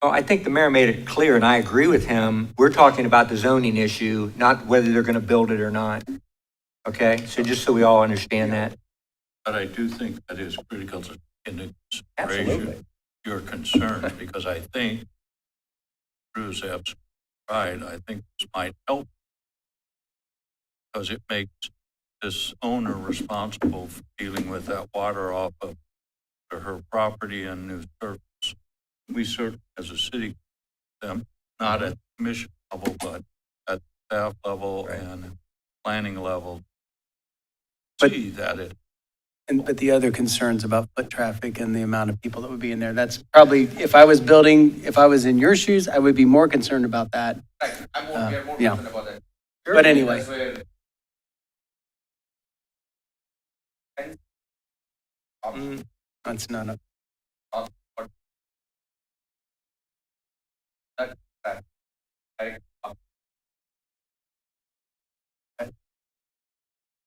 Well, I think the mayor made it clear, and I agree with him. We're talking about the zoning issue, not whether they're going to build it or not. Okay, so just so we all understand that. But I do think that is critical to into Absolutely. consideration your concerns, because I think Drew's absolutely right. I think this might help because it makes this owner responsible for dealing with that water off of her property and new surface. We certainly, as a city, them, not at the commission level, but at staff level and planning level, But- see that it But the other concerns about foot traffic and the amount of people that would be in there, that's probably, if I was in your shoes, I would be more concerned about that. Right, we are more yeah. concerned about that. But anyway. That's where- That's not a,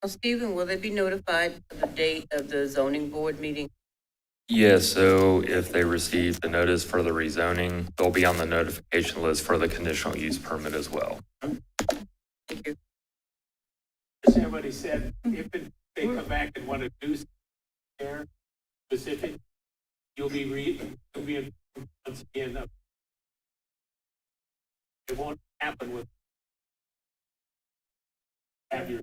Well, Stephen, will they be notified of the date of the zoning board meeting? Yes, so if they receive the notice for the rezoning, they'll be on the notification list for the conditional use permit as well. Thank you. Somebody said, if they come back and want to do there specific, you'll be once again, it won't happen with have your.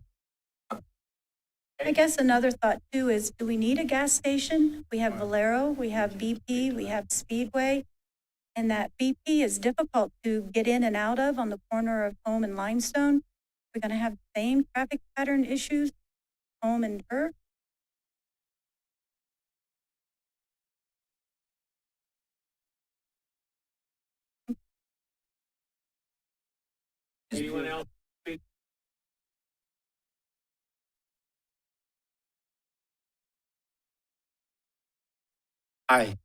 I guess another thought too is, do we need a gas station? We have Valero, we have BP, we have Speedway. And that BP is difficult to get in and out of on the corner of Home and Limestone. We're going to have the same traffic pattern issues, Home and Burr. Anyone else? Hi,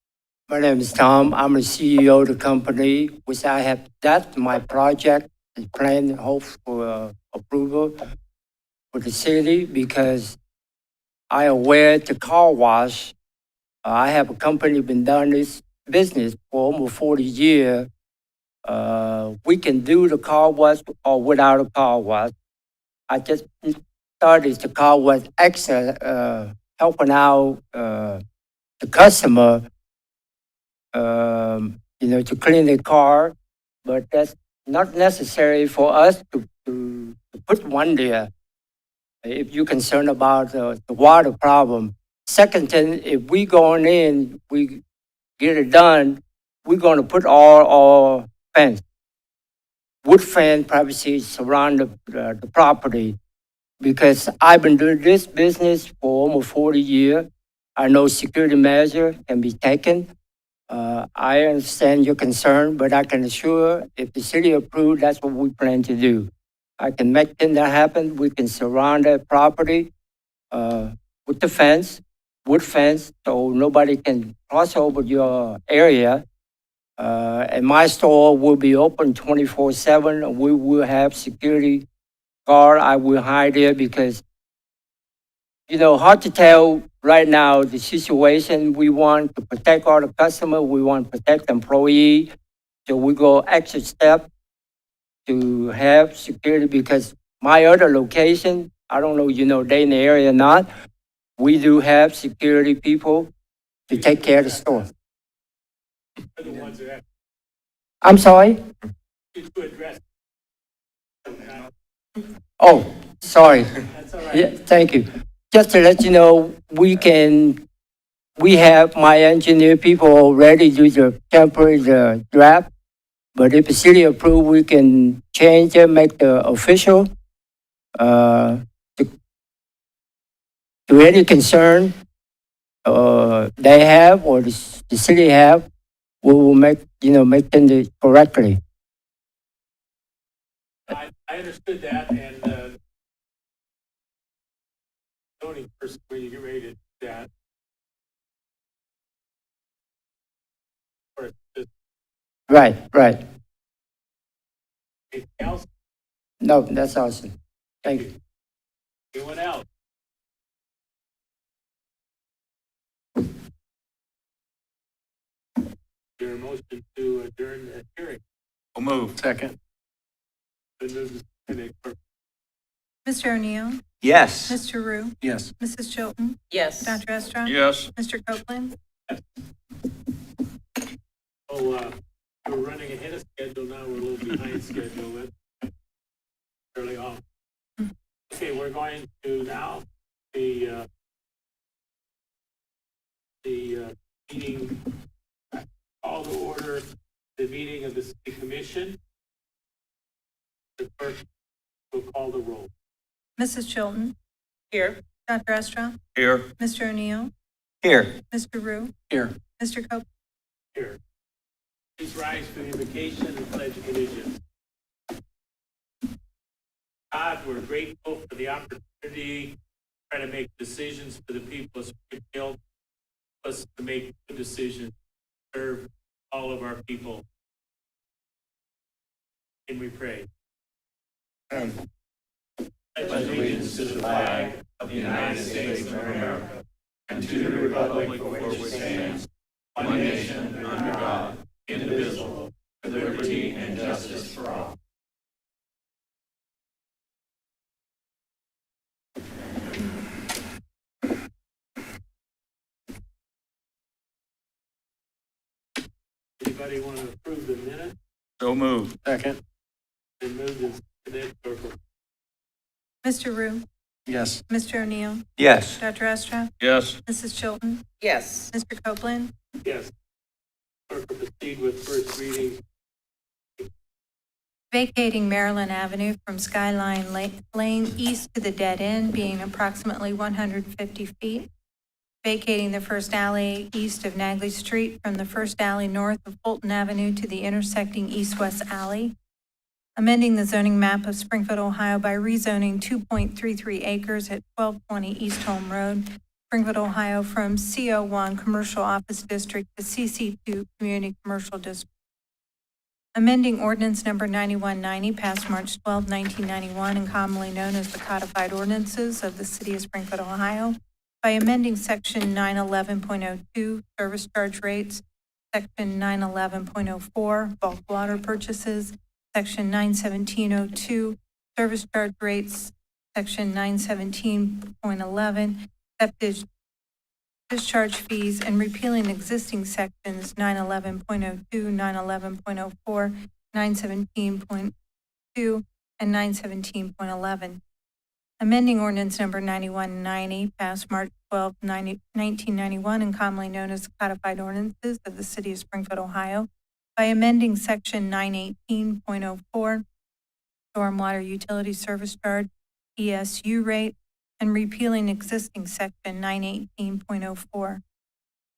my name is Tom. I'm the CEO of the company, which I have, that's my project, is planned, hope for approval for the city because I aware the car wash, I have a company been doing this business for almost 40 years. We can do the car wash or without a car wash. I just started the car wash extra, helping out the customer, to clean the car, but that's not necessary for us to put one there. If you're concerned about the water problem. Second thing, if we going in, we get it done, we're going to put all fence, wood fence, privacy surround the property. Because I've been doing this business for almost 40 years. I know security measure can be taken. I understand your concern, but I can assure if the city approved, that's what we plan to do. I can make that happen. We can surround that property with the fence, wood fence, so nobody can cross over your area. And my store will be open 24/7. We will have security guard. I will hide there because hard to tell right now the situation. We want to protect all the customer. We want to protect the employee. So we go extra step to have security because my other location, I don't know, they in the area or not. We do have security people to take care of the store. Are the ones that have I'm sorry? to address. Oh, sorry. That's all right. Yeah, thank you. Just to let you know, we have my engineer people already do the temporary draft, but if the city approve, we can change it, make the official. To any concern they have or the city have, we will make them correctly. I understood that, and zoning person, when you get ready to do that. Or just Right. anything else, No, that's awesome. Thank you. anyone else? Your motion to adjourn the hearing. We'll move. Second. Been moved and seconded. Mr. O'Neill, Yes. Mr. Rue, Yes. Mrs. Chilton, Yes. Dr. Estra, Yes. Mr. Copeland. We're running ahead of schedule now, we're a little behind schedule, that's fairly off. Okay, we're going to now, the meeting, call to order the meeting of the city commission. The clerk will call the roll. Mrs. Chilton, Here. Dr. Estra, Here. Mr. O'Neill, Here. Mr. Rue, Here. Mr. Copeland. Here. Please rise for the invocation and pledge of allegiance. God, we're grateful for the opportunity to try to make decisions for the people of Springfield, us to make good decisions, serve all of our people. And we pray. Pledge allegiance to the flag of the United States of America and to the republic for which it stands, one nation under God, indivisible, with liberty and justice for all. Anybody want to approve the minute? So move. Second. Then move this cadet circle. Mr. Rue, Yes. Mr. O'Neill, Yes. Dr. Estra, Yes. Mrs. Chilton, Yes. Mr. Copeland. Yes. Clerk will proceed with first reading. Vacating Maryland Avenue from Skyline Lane east to the dead end, being approximately 150 feet. Vacating the first alley east of Nagley Street from the first alley north of Fulton Avenue to the intersecting east-west alley. Amending the zoning map of Springfield, Ohio by rezoning 2.33 acres at 1220 East Home Road, Springfield, Ohio, from CO1 Commercial Office District to CC2 Community Commercial District. Amending ordinance number 9190 passed March 12, 1991, and commonly known as the codified ordinances of the city of Springfield, Ohio, by amending section 911.02 service charge rates, section 911.04 bulk water purchases, section 917.02 service charge rates, section 917.11 septic discharge fees, and repealing existing sections 911.02, 911.04, 917.2, and 917.11. Amending ordinance number 9190 passed March 12, 1991, and commonly known as the codified ordinances of the city of Springfield, Ohio, by amending section 918.04 stormwater utility service charge ESU rate, and repealing existing section 918.04.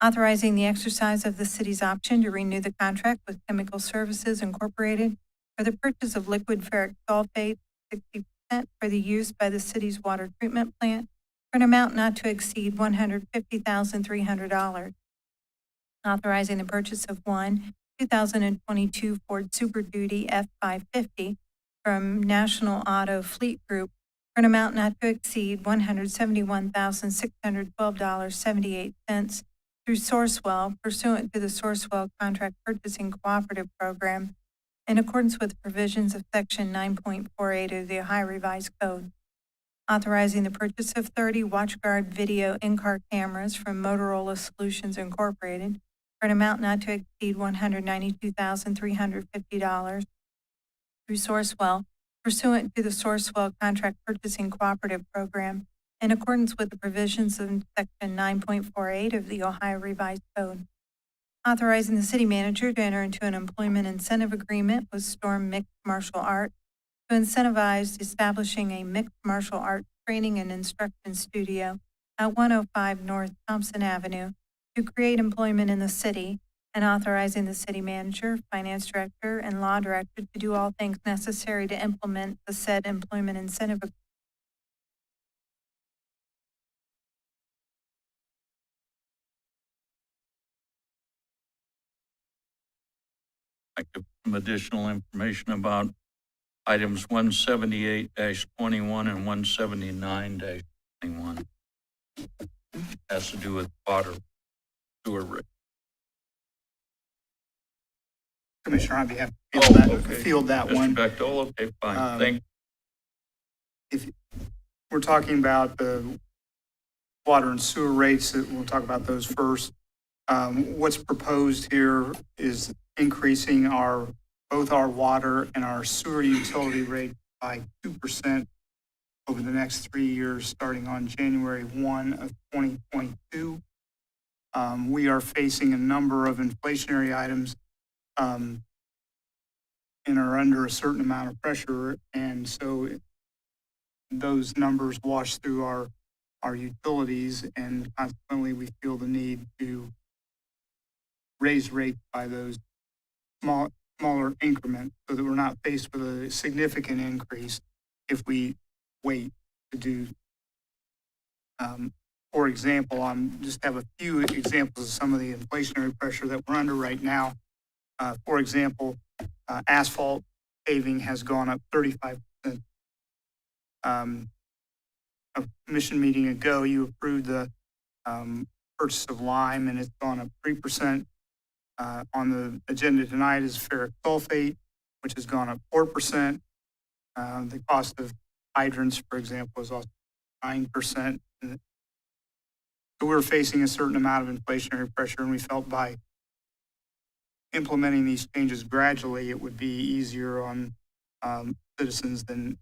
Authorizing the exercise of the city's option to renew the contract with Chemical Services Incorporated for the purchase of liquid ferric sulfate, 60% for the use by the city's water treatment plant, for an amount not to exceed $150,300. Authorizing the purchase of one 2022 Ford Super Duty F550 from National Auto Fleet Group for an amount not to exceed $171,612.78 through Sourcewell pursuant to the Sourcewell Contract Purchasing Cooperative Program in accordance with provisions of Section 9.48 of the Ohio Revised Code. Authorizing the purchase of 30 WatchGuard video in-car cameras from Motorola Solutions Incorporated for an amount not to exceed $192,350 through Sourcewell pursuant to the Sourcewell Contract Purchasing Cooperative Program in accordance with the provisions of Section 9.48 of the Ohio Revised Code. Authorizing the city manager to enter into an employment incentive agreement with Storm Mixed Martial Arts to incentivize establishing a mixed martial arts training and instruction studio at 105 North Thompson Avenue to create employment in the city, and authorizing the city manager, finance director, and law director to do all things necessary to implement the said employment incentive. I give some additional information about items 178-21 and 179-21. Has to do with water sewer rate. Commissioner, I'd be happy to Oh, field that Mr. one. Bechtel, okay, fine, Um, thank, If we're talking about the water and sewer rates, we'll talk about those first. What's proposed here is increasing both our water and our sewer utility rate by 2% over the next 3 years, starting on January 1 of 2022. We are facing a number of inflationary items and are under a certain amount of pressure, and so those numbers wash through our utilities, and consequently, we feel the need to raise rates by those smaller increments so that we're not faced with a significant increase if we wait to do. For example, just have a few examples of some of the inflationary pressure that we're under right now. For example, asphalt paving has gone up 35%. A commission meeting ago, you approved the purchase of lime, and it's gone up 3%. On the agenda tonight is ferric sulfate, which has gone up 4%. The cost of hydrants, for example, is also 9%. So we're facing a certain amount of inflationary pressure, and we felt by implementing these changes gradually, it would be easier on citizens than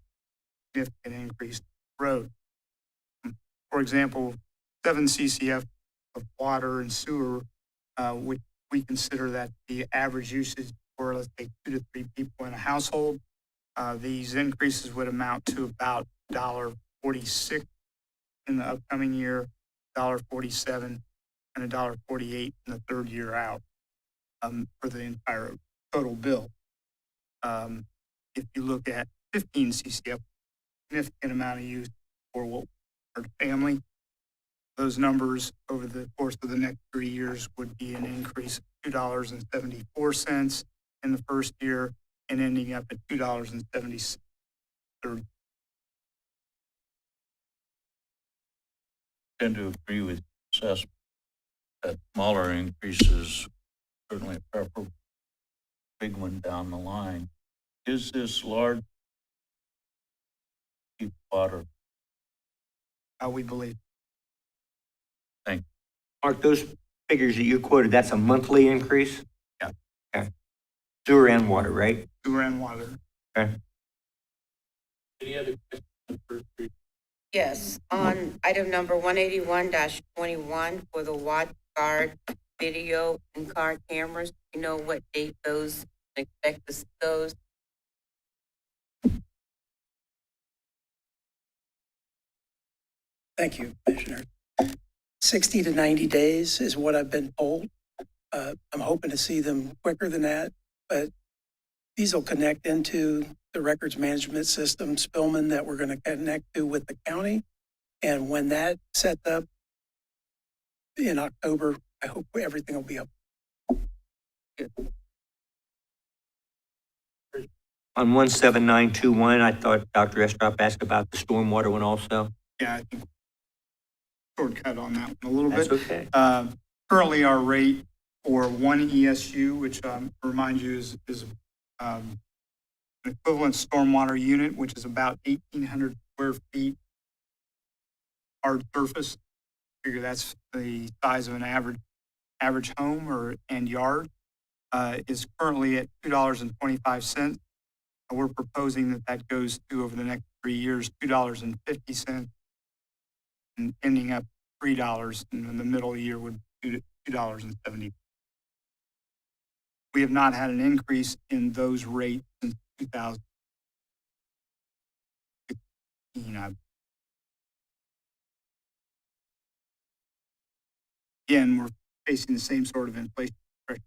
significant increase road. For example, 7 CCF of water and sewer, which we consider that the average usage for, let's say, 2 to 3 people in a household. These increases would amount to about $1.46 in the upcoming year, $1.47, and $1.48 in the third year out for the entire total bill. If you look at 15 CCF, significant amount of use for what our family, those numbers over the course of the next 3 years would be an increase of $2.74 in the first year and ending up at $2.76. tend to agree with your assessment that smaller increases certainly preferable, big one down the line. Is this large cheap water? We believe. Mark, those figures that you quoted, that's a monthly increase? Yeah. Okay. Sewer and water, right? Sewer and water. Okay. Any other questions? Yes, on item number 181-21 for the watch guard video and car cameras, you know what date those expect to see those? Thank you, Commissioner. 60 to 90 days is what I've been told. I'm hoping to see them quicker than that, but these will connect into the records management system, Spillman, that we're going to connect to with the county. And when that sets up in October, I hope everything will be up. On 17921, I thought Dr. Estrop asked about the stormwater one also. Yeah, I think shortcut on that one a little That's bit. okay. Currently, our rate for one ESU, which remind you is an equivalent stormwater unit, which is about 1,800 square feet hard surface. Figure that's the size of an average home and yard. Is currently at $2.25. We're proposing that goes to, over the next 3 years, $2.50, and ending up $3, and in the middle of the year would be $2.70. We have not had an increase in those rates since 2016. Again, we're facing the same sort of inflation pressure.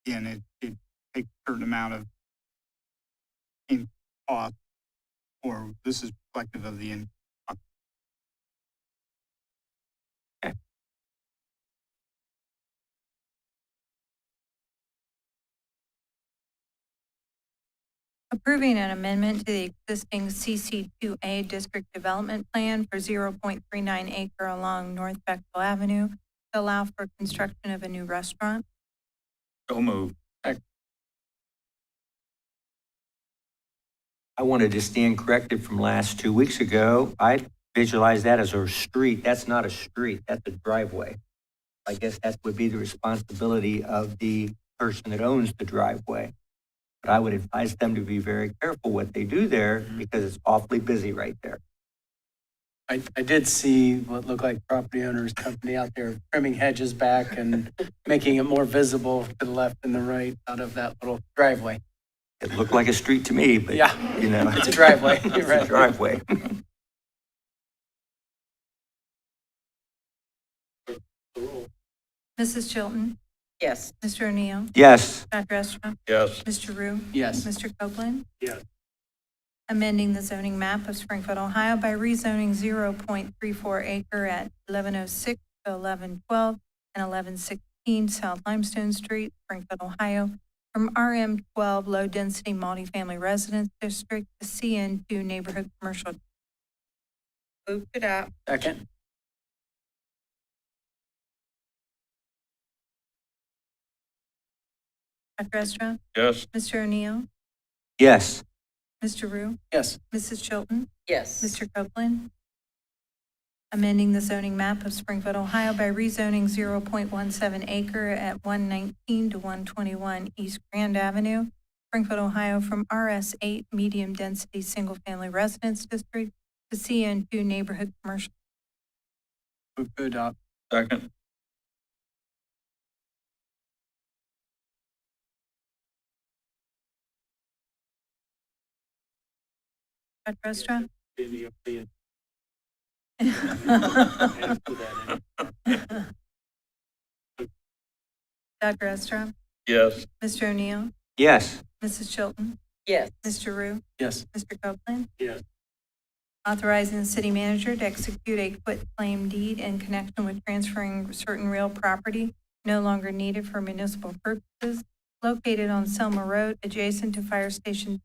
Again, it takes a certain amount of in cost, or this is reflective of the in cost. Approving an amendment to the existing CC2A District Development Plan for 0.39 acre along North Bechtel Avenue, to allow for construction of a new restaurant. So moved. I wanted to stand corrected from last 2 weeks ago. I visualize that as a street. That's not a street, that's a driveway. I guess that would be the responsibility of the person that owns the driveway. But I would advise them to be very careful what they do there because it's awfully busy right there. I did see what looked like property owners company out there trimming hedges back and making it more visible to the left and the right out of that little driveway. It looked like a street to me, but, Yeah. you know. It's a driveway. You're It's a right. driveway. Mrs. Chilton, Yes. Mr. O'Neill, Yes, Dr. Estra, Yes. Mr. Rue, Yes. Mr. Copeland. Yes. Amending the zoning map of Springfield, Ohio by rezoning 0.34 acre at 1106 to 1112 and 1116 South Limestone Street, Springfield, Ohio, from RM12 Low Density Multifamily Residence District to CN2 Neighborhood Commercial. Move to adopt. Second. Dr. Estra, Yes. Mr. O'Neill, yes, Mr. Rue, Yes. Mrs. Chilton, Yes. Mr. Copeland. Amending the zoning map of Springfield, Ohio by rezoning 0.17 acre at 119 to 121 East Grand Avenue, Springfield, Ohio, from RS8 Medium Density Single Family Residence District to CN2 Neighborhood Commercial. Move to adopt. Second. Dr. Estra? Dr. Estra? Yes. Mr. O'Neill? yes, Mrs. Chilton? Yes. Mr. Rue? Yes. Mr. Copeland? Yes. Authorizing the city manager to execute a quitclaim deed in connection with transferring certain real property no longer needed for municipal purposes located on Selma Road adjacent to Fire Station.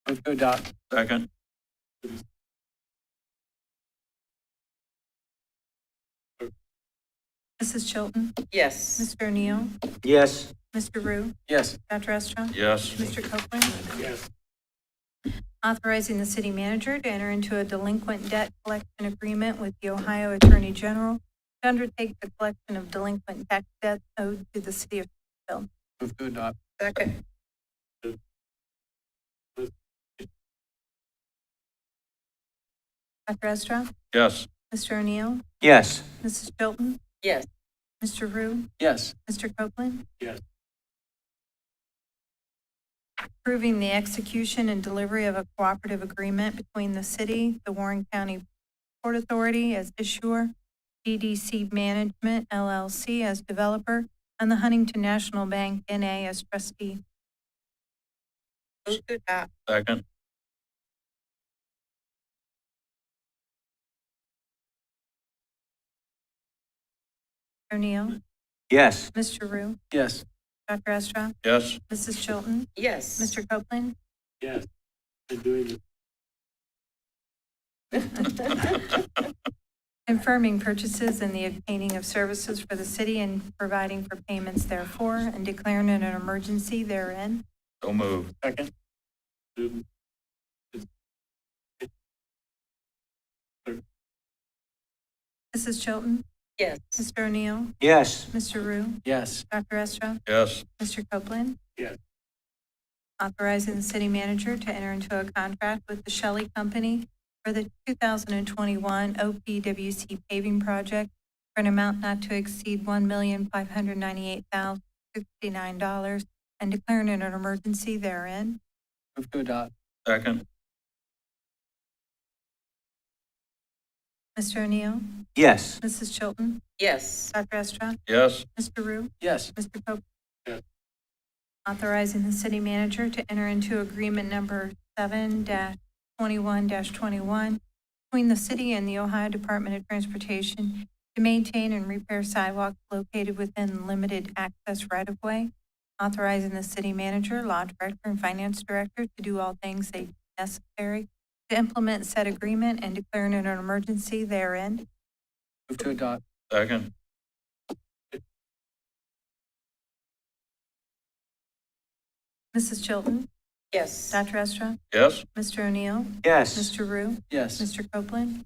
Move to adopt. Second. Mrs. Chilton? Yes. Mr. O'Neill? yes, Mr. Rue? Yes. Dr. Estra? Yes. Mr. Copeland? Yes. Authorizing the city manager to enter into a delinquent debt collection agreement with the Ohio Attorney General to undertake the collection of delinquent tax debts owed to the city of Springfield. Move to adopt. Second. Dr. Estra? Yes. Mr. O'Neill? yes, Mrs. Chilton? Yes. Mr. Rue? Yes. Mr. Copeland? Yes. Approving the execution and delivery of a cooperative agreement between the city, the Warren County Port Authority as issuer, DDC Management LLC as developer, and the Huntington National Bank NA as trustee. Move to adopt. Second. O'Neill, yes, Mr. Rue, Yes. Dr. Estra, Yes. Mrs. Chilton, Yes. Mr. Copeland. Yes. Been doing this. Confirming purchases and the obtaining of services for the city and providing for payments therefore, and declaring an emergency therein. So moved. Second. Mrs. Chilton, Yes. Mr. O'Neill, yes, Mr. Rue, Yes. Dr. Estra, Yes. Mr. Copeland. Yes. Authorizing the city manager to enter into a contract with the Shelley Company for the 2021 OPWC paving project for an amount not to exceed $1,598,069 and declaring an emergency therein. Move to adopt. Second. Mr. O'Neill, yes, Mrs. Chilton, Yes. Dr. Estra, Yes. Mr. Rue, Yes. Mr. Copeland. Yes. Authorizing the city manager to enter into agreement number 7-21-21 between the city and the Ohio Department of Transportation to maintain and repair sidewalks located within limited access right-of-way. Authorizing the city manager, law director, and finance director to do all things they necessary to implement said agreement and declaring an emergency therein. Move to adopt. Second. Mrs. Chilton, Yes. Dr. Estra, Yes? Mr. O'Neill, Yes. Mr. Rue, Yes. Mr. Copeland.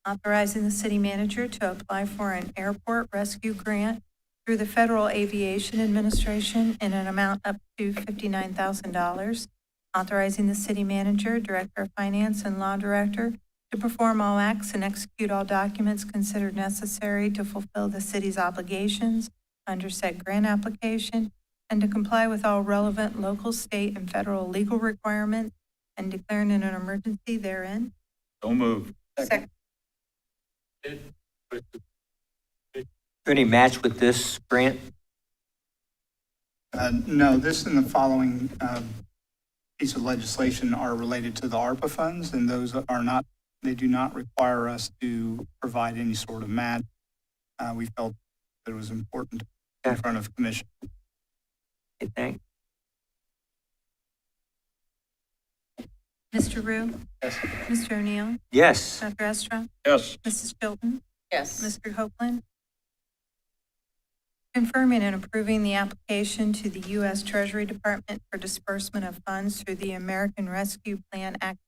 Authorizing the city manager to apply for an airport rescue grant through the Federal Aviation Administration in an amount up to $59,000. Authorizing the city manager, director of finance, and law director to perform all acts and execute all documents considered necessary to fulfill the city's obligations under said grant application and to comply with all relevant local, state, and federal legal requirements and declaring an emergency therein. So moved. Second. Any match with this grant? No, this and the following piece of legislation are related to the ARPA funds, and those are not, they do not require us to provide any sort of match. We felt that it was important in front of commission. I think. Mr. Rue? Yes. Mr. O'Neill? Yes. Dr. Estra? Yes. Mrs. Chilton? Yes. Mr. Copeland? Confirming and approving the application to the U.S. Treasury Department for disbursement of funds through the American Rescue Plan Act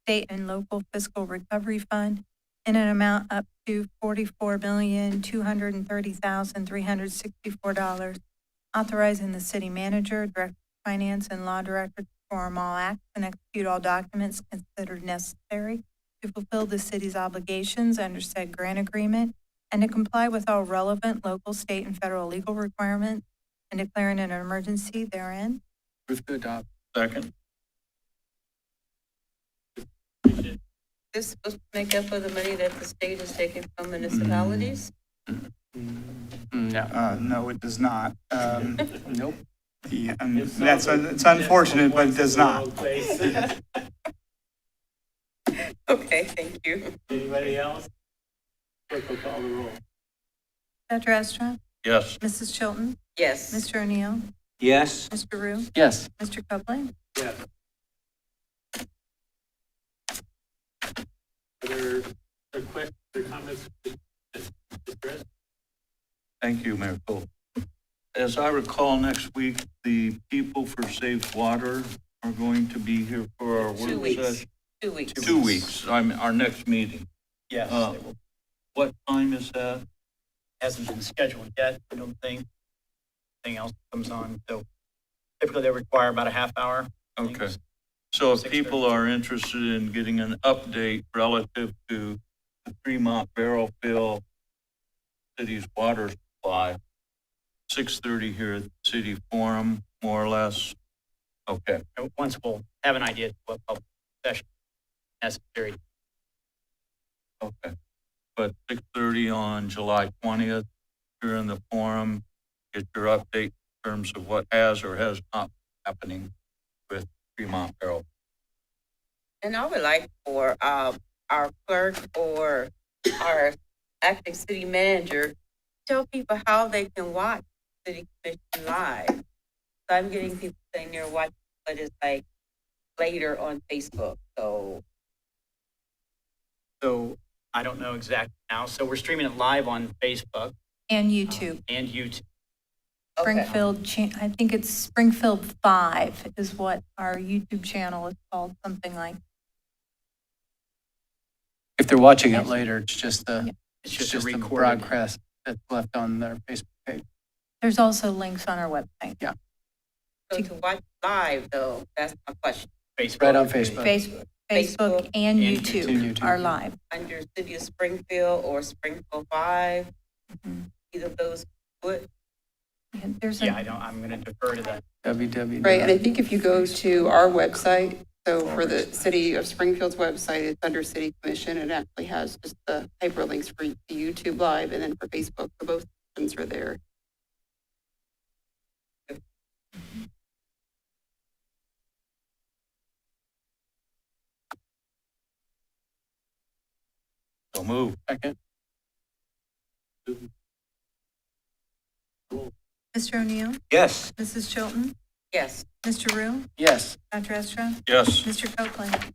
State and Local Fiscal Recovery Fund in an amount up to $44,230,364. Authorizing the city manager, director of finance, and law director to perform all acts and execute all documents considered necessary to fulfill the city's obligations under said grant agreement and to comply with all relevant local, state, and federal legal requirements and declaring an emergency therein. Move to adopt. Second? This supposed to make up for the money that the state is taking from municipalities? No. No, it does not. Nope. It's unfortunate, but it does not. Okay, thank you. Anybody else? Clerk will call the roll. Dr. Estra? Yes. Mrs. Chilton? Yes. Mr. O'Neill? Yes. Mr. Rue? Yes. Mr. Copeland? Yes. Other questions or comments? Mr. Chris? Thank you, Mayor Cole. As I recall, next week, the People for Safe Water are going to be here for our 2 work weeks. session. 2 weeks. 2 weeks, our next meeting. Yes, Uh, it will- What time is that? hasn't been scheduled yet, I don't think. Anything else comes on, so typically they require about a half hour. I think. Okay. So if 6:30. people are interested in getting an update relative to the Fremont Barrel Fill city's water supply, 6:30 here at the City Forum, more or less. Okay, And once we'll have an idea of what public session necessary. okay. But 6:30 on July 20th, here in the forum, get your update in terms of what has or has not happening with Fremont Barrel. And I would like for our clerk or our acting city manager tell people how they can watch City Commission live. So I'm getting people saying they're watching, but it's like later on Facebook. So So I don't know exactly now. So we're streaming it live on Facebook And YouTube. and YouTube. okay. Springfield, I think it's Springfield 5 is what our YouTube channel is called, something like. If they're watching it later, it's just the, It's it's just a just the recorded. broadcast that's left on their Facebook page. There's also links on our website. So to watch live though, that's my question. Facebook. Right on Facebook. Facebook Facebook and and YouTube YouTube. are live. Under City of Springfield or Springfield 5, Mhm. either of those would. And There's Yeah, a, I'm going to defer to that. www. Right, and I think if you go to our website, so for the City of Springfield's website, it's under City Commission. It actually has just the hyperlinks for the YouTube Live and then for Facebook, so both options are there. So move. Second. Mr. O'Neill, Yes. Mrs. Chilton, Yes. Mr. Rue, Yes. Dr. Estra, Yes. Mr. Copeland.